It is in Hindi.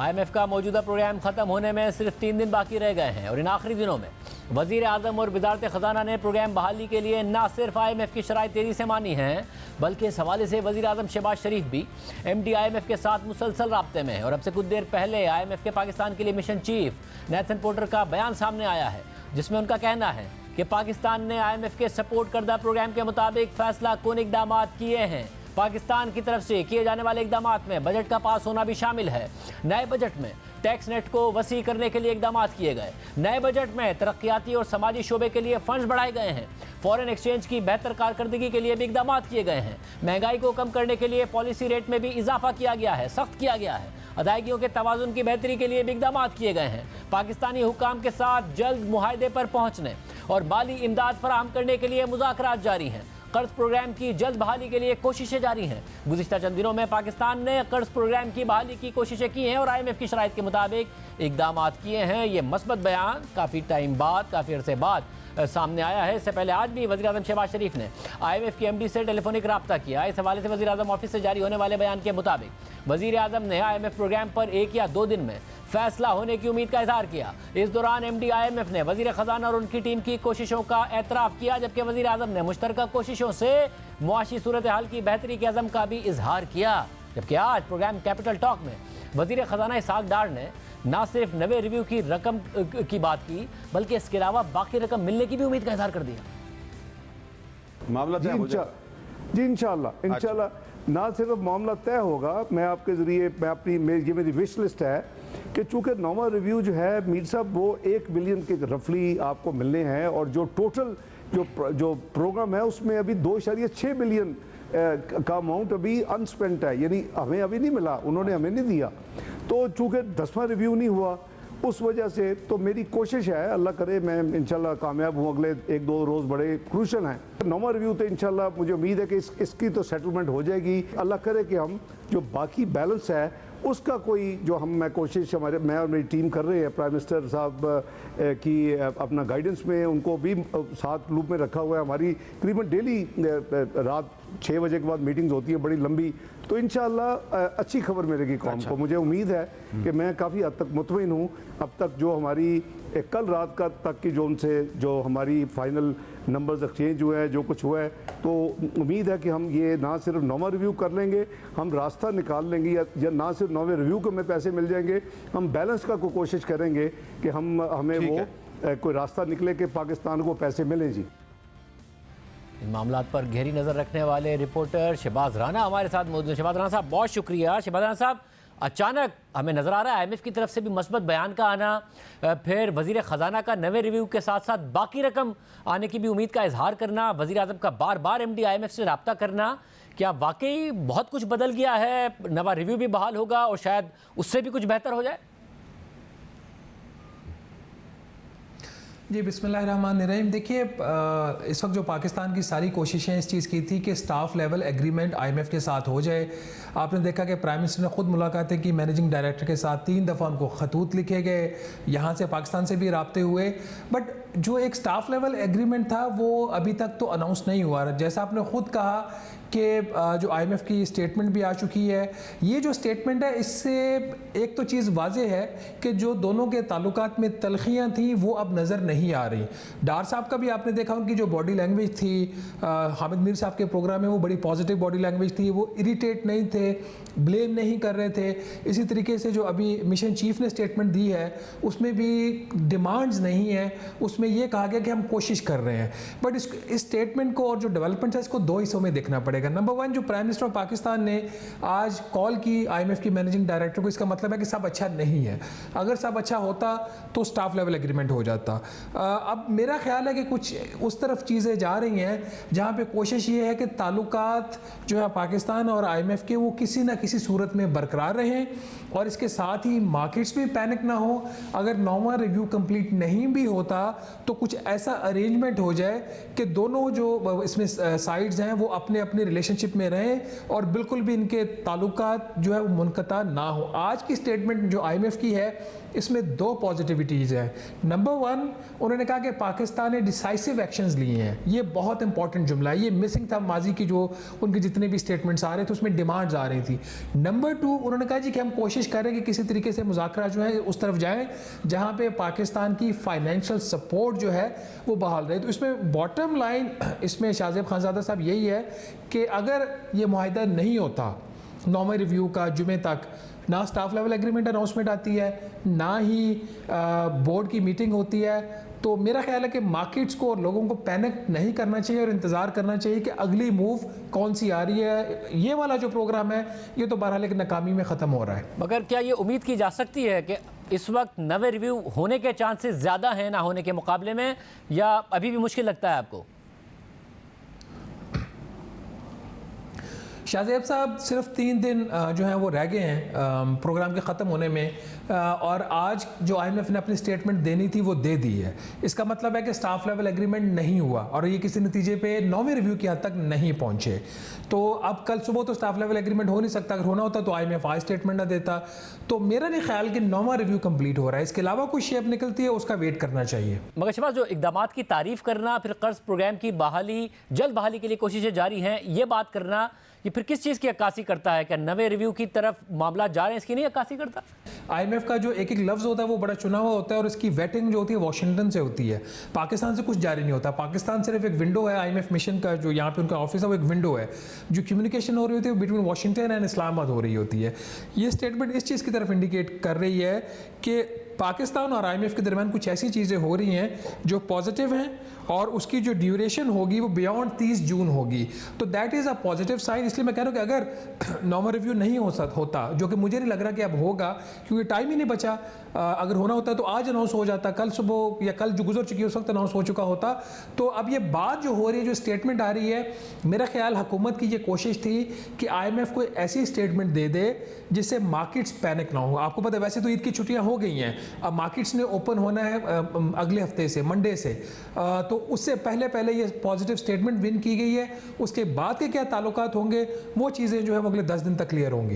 IMF का मौजूदा प्रोग्राम ख़त्म होने में सिर्फ 3 दिन बाकी रह गए हैं और इन आखिरी दिनों में वज़ीर आज़म और वज़ारत ख़जाना ने प्रोग्राम बहाली के लिए न सिर्फ IMF की शराइत तेज़ी से मानी हैं, बल्कि इस हवाले से वज़ीर आज़म शहबाज शरीफ भी MD IMF के साथ मुसलसल राब्ते में है। और अब से कुछ देर पहले IMF के पाकिस्तान के लिए मिशन चीफ नेथन पोर्टर का बयान सामने आया है, जिसमें उनका कहना है कि पाकिस्तान ने IMF के सपोर्ट करदा प्रोग्राम के मुताबिक फैसला कौन इकदाम किए हैं। पाकिस्तान की तरफ से किए जाने वाले इकदाम में बजट का पास होना भी शामिल है। नए बजट में टैक्स नेट को वसी करने के लिए इकदाम किए गए। नए बजट में तरक्याती और समाजी शोबे के लिए फंड्स बढ़ाए गए हैं। फॉरेन एक्सचेंज की बेहतर कारकर्दगी के लिए भी इकदाम किए गए हैं। महंगाई को कम करने के लिए पॉलिसी रेट में भी इजाफा किया गया है, सख्त किया गया है। अदायगियों के तवाज़ुन की बेहतरी के लिए भी इकदाम किए गए हैं। पाकिस्तानी हुकाम के साथ जल्द मुआहदे पर पहुँचने और माली इमदाद फराहम करने के लिए मुज़ाकरात जारी हैं। कर्ज प्रोग्राम की जल्द बहाली के लिए कोशिशें जारी हैं। गुज़िश्ता चंद दिनों में पाकिस्तान ने कर्ज प्रोग्राम की बहाली की कोशिशें की हैं और IMF की शराइत के मुताबिक इकदाम किए हैं। ये मस्बत बयान काफ़ी टाइम बाद, काफ़ी अरसे बाद सामने आया है। इससे पहले आज भी वज़ीर आज़म शहबाज शरीफ ने IMF की MD से टेलीफोनिक रब्ता किया। इस हवाले से वज़ीर आज़म ऑफिस से जारी होने वाले बयान के मुताबिक वज़ीर आज़म ने IMF प्रोग्राम पर 1 या 2 दिन में फैसला होने की उम्मीद का इजहार किया। इस दौरान MD IMF ने वज़ीर ख़जाना और उनकी टीम की कोशिशों का एतराफ़ किया, जबकि वज़ीर आज़म ने मुश्तरका कोशिशों से मुआशी सूरत हाल की बेहतरी के अज़म का भी इजहार किया। जबकि आज प्रोग्राम कैपिटल टॉक में वज़ीर ख़जाना इसहाक डार ने न सिर्फ नवे रिव्यू की रकम की बात की, बल्कि इसके अलावा बाकी रकम मिलने की भी उम्मीद का इजहार कर दिया। मामला जी इंशाल्लाह ना सिर्फ मामला तय होगा, मैं आपके ज़रिए ये मेरी विश लिस्ट है कि चूँकि नौवां रिव्यू जो है मीर साहब वो 1 बिलियन के रफली आपको मिलने हैं और जो टोटल जो प्रोग्राम है उसमें अभी 2.6 बिलियन का अमाउंट अभी अनस्पेंट है, यानी हमें अभी नहीं मिला, उन्होंने हमें नहीं दिया। तो चूँकि 10वां रिव्यू नहीं हुआ उस वजह से तो मेरी कोशिश है, अल्लाह करे मैं इंशाल्लाह कामयाब हूँ। अगले 1-2 रोज़ बड़े क्रूशल हैं। 9वां रिव्यू तो इंशाल्लाह मुझे उम्मीद है कि इसकी तो सेटलमेंट हो जाएगी। अल्लाह करे कि हम जो बाकी बैलेंस है उसका कोई जो मैं कोशिश मैं और मेरी टीम कर रहे हैं, प्राइम मिनिस्टर साहब की अपना गाइडेंस में उनको भी साथ लूप में रखा हुआ है। हमारी तकरीबन डेली रात 6 बजे के बाद मीटिंग्स होती है बड़ी लंबी, तो इंशाअल्लाह अच्छी खबर मिलेगी कौम को। मुझे उम्मीद है कि मैं काफ़ी हद तक मुतमईन हूँ। अब तक जो हमारी कल रात का तक की जो उनसे जो हमारी फाइनल नंबर्स एक्सचेंज हुए हैं, जो कुछ हुआ है, तो उम्मीद है कि हम ये ना सिर्फ 9वां रिव्यू कर लेंगे, हम रास्ता निकाल लेंगे, या ना सिर्फ 9वें रिव्यू को हमें पैसे मिल जाएंगे, हम बैलेंस का कोशिश करेंगे कि हमें वो कोई रास्ता निकले कि पाकिस्तान को पैसे मिलें। जी, इन मामलों पर गहरी नज़र रखने वाले रिपोर्टर शहबाज राना हमारे साथ मौजूद हैं। शहबाज राना साहब बहुत शुक्रिया। शहबाज राना साहब, अचानक हमें नज़र आ रहा है IMF की तरफ से भी मस्बत बयान का आना, फिर वज़ीर ख़जाना का नवे रिव्यू के साथ साथ बाकी रकम आने की भी उम्मीद का इजहार करना, वज़ीर आज़म का बार बार MD IMF से रब्ता करना। क्या वाकई बहुत कुछ बदल गया है? नवा रिव्यू भी बहाल होगा और शायद उससे भी कुछ बेहतर हो जाए? जी बिस्मिल्लाहिर्रहमानिर्रहीम। देखिए, इस वक्त जो पाकिस्तान की सारी कोशिशें इस चीज़ की थी कि स्टाफ लेवल एग्रीमेंट IMF के साथ हो जाए। आपने देखा कि प्राइम मिनिस्टर ने ख़ुद मुलाकातें की मैनेजिंग डायरेक्टर के साथ, 3 दफ़ा उनको खतूत लिखे गए, यहाँ से पाकिस्तान से भी राब्ते हुए, बट जो एक स्टाफ लेवल एग्रीमेंट था वो अभी तक तो अनाउंस नहीं हुआ। जैसा आपने ख़ुद कहा कि जो IMF की स्टेटमेंट भी आ चुकी है, ये जो स्टेटमेंट है इससे एक तो चीज़ वाज़े है कि जो दोनों के ताल्लुकात में तलखियाँ थी वो अब नज़र नहीं आ रही। डार साहब का भी आपने देखा उनकी जो बॉडी लैंग्वेज थी, हामिद मीर साहब के प्रोग्राम में वो बड़ी पॉजिटिव बॉडी लैंग्वेज थी, वो इरिटेट नहीं थे, ब्लेम नहीं कर रहे थे। इसी तरीके से जो अभी मिशन चीफ ने स्टेटमेंट दी है उसमें भी डिमांड्स नहीं है, उसमें यह कहा गया कि हम कोशिश कर रहे हैं। बट इस स्टेटमेंट को और जो डेवलपमेंट है इसको 2 हिस्सों में देखना पड़ेगा। नंबर 1, जो प्राइम मिनिस्टर ऑफ पाकिस्तान ने आज कॉल की IMF की मैनेजिंग डायरेक्टर को, इसका मतलब है कि सब अच्छा नहीं है। अगर सब अच्छा होता तो स्टाफ लेवल एग्रीमेंट हो जाता। अब मेरा ख्याल है कि कुछ उस तरफ चीज़ें जा रही हैं जहाँ पे कोशिश ये है कि ताल्लुकात जो है पाकिस्तान और IMF के वो किसी ना किसी सूरत में बरकरार रहें और इसके साथ ही मार्केट्स में पैनिक ना हो। अगर 9वां रिव्यू कंप्लीट नहीं भी होता तो कुछ ऐसा अरेंजमेंट हो जाए कि दोनों जो इसमें साइड्स हैं वो अपने अपने रिलेशनशिप में रहें और बिल्कुल भी इनके ताल्लुकात जो है वो मुनक़ता ना हो। आज की स्टेटमेंट जो IMF की है इसमें दो पॉजिटिविटीज़ हैं। नंबर वन, उन्होंने कहा कि पाकिस्तान ने डिसाइसिव एक्शंस लिए हैं। ये बहुत इंपॉर्टेंट जुमला है, ये मिसिंग था माजी की जो उनके जितने भी स्टेटमेंट्स आ रहे थे उसमें डिमांड्स आ रही थी। नंबर टू, उन्होंने कहा जी कि हम कोशिश करें कि किसी तरीके से मुज़ाकरा जो है उस तरफ जाएं जहां पे पाकिस्तान की फाइनेंशियल सपोर्ट जो है वो बहाल रहे। तो इसमें बॉटम लाइन इसमें शाहज़ेब खानज़ादा साहब यही है कि अगर ये मुआहिदा नहीं होता नॉर्मल रिव्यू का जुमे तक, ना स्टाफ लेवल एग्रीमेंट अनाउंसमेंट आती है, ना ही बोर्ड की मीटिंग होती है, तो मेरा ख्याल है कि मार्केट्स को और लोगों को पैनिक नहीं करना चाहिए और इंतज़ार करना चाहिए कि अगली मूव कौन सी आ रही है। ये वाला जो प्रोग्राम है ये तो बहरहाल एक नाकामी में ख़त्म हो रहा है। मगर क्या ये उम्मीद की जा सकती है कि इस वक्त नवे रिव्यू होने के चांसेस ज़्यादा हैं ना होने के मुकाबले में, या अभी भी मुश्किल लगता है आपको? शाहज़ेब साहब सिर्फ 3 दिन जो हैं वो रह गए हैं प्रोग्राम के ख़त्म होने में, और आज जो IMF ने अपनी स्टेटमेंट देनी थी वो दे दी है। इसका मतलब है कि स्टाफ लेवल एग्रीमेंट नहीं हुआ और ये किसी नतीजे पे 9वें रिव्यू की हद तक नहीं पहुंचे। तो अब कल सुबह तो स्टाफ लेवल एग्रीमेंट हो नहीं सकता, अगर होना होता तो IMF आज स्टेटमेंट ना देता। तो मेरा नहीं ख्याल कि 9वां रिव्यू कंप्लीट हो रहा है, इसके अलावा कोई शेप निकलती है उसका वेट करना चाहिए। मगर शहबाज, जो इकदामात की तारीफ करना, फिर कर्ज प्रोग्राम की बहाली, जल्द बहाली के लिए कोशिशें जारी हैं, ये बात करना, ये फिर किस चीज़ की अक्कासी करता है? क्या नवे रिव्यू की तरफ मामला जा रहे हैं, इसकी नहीं अक्कासी करता? IMF का जो एक एक लफ्ज़ होता है वो बड़ा चुना हुआ होता है और इसकी वेटिंग जो होती है वाशिंगटन से होती है, पाकिस्तान से कुछ जारी नहीं होता। पाकिस्तान सिर्फ एक विंडो है IMF मिशन का, जो यहाँ पे उनका ऑफिस है वो एक विंडो है। जो कम्युनिकेशन हो रही होती है बिटवीन वाशिंगटन एंड इस्लामाबाद हो रही होती है। ये स्टेटमेंट इस चीज़ की तरफ इंडिकेट कर रही है कि पाकिस्तान और IMF के दरमियान कुछ ऐसी चीज़ें हो रही हैं जो पॉजिटिव हैं और उसकी जो ड्यूरेशन होगी वो बियॉन्ड 30 जून होगी। तो that is a positive sign. इसलिए मैं कह रहा हूँ कि अगर नॉर्मल रिव्यू नहीं होता, जो कि मुझे नहीं लग रहा कि अब होगा क्योंकि टाइम ही नहीं बचा, अगर होना होता तो आज अनाउंस हो जाता, कल सुबह या कल जो गुजर चुकी है उस वक्त अनाउंस हो चुका होता। तो अब ये बात जो हो रही है, जो स्टेटमेंट आ रही है, मेरा ख्याल हुकूमत की ये कोशिश थी कि IMF को ऐसी स्टेटमेंट दे दे जिससे मार्केट्स पैनिक ना हो। आपको पता है वैसे तो ईद की छुट्टियां हो गई हैं, अब मार्केट्स ने ओपन होना है अगले हफ्ते से, मंडे से, तो उससे पहले ये पॉजिटिव स्टेटमेंट विन की गई है। उसके बाद के क्या ताल्लुकात होंगे वो चीज़ें जो है वो अगले 10 दिन तक क्लियर होंगी।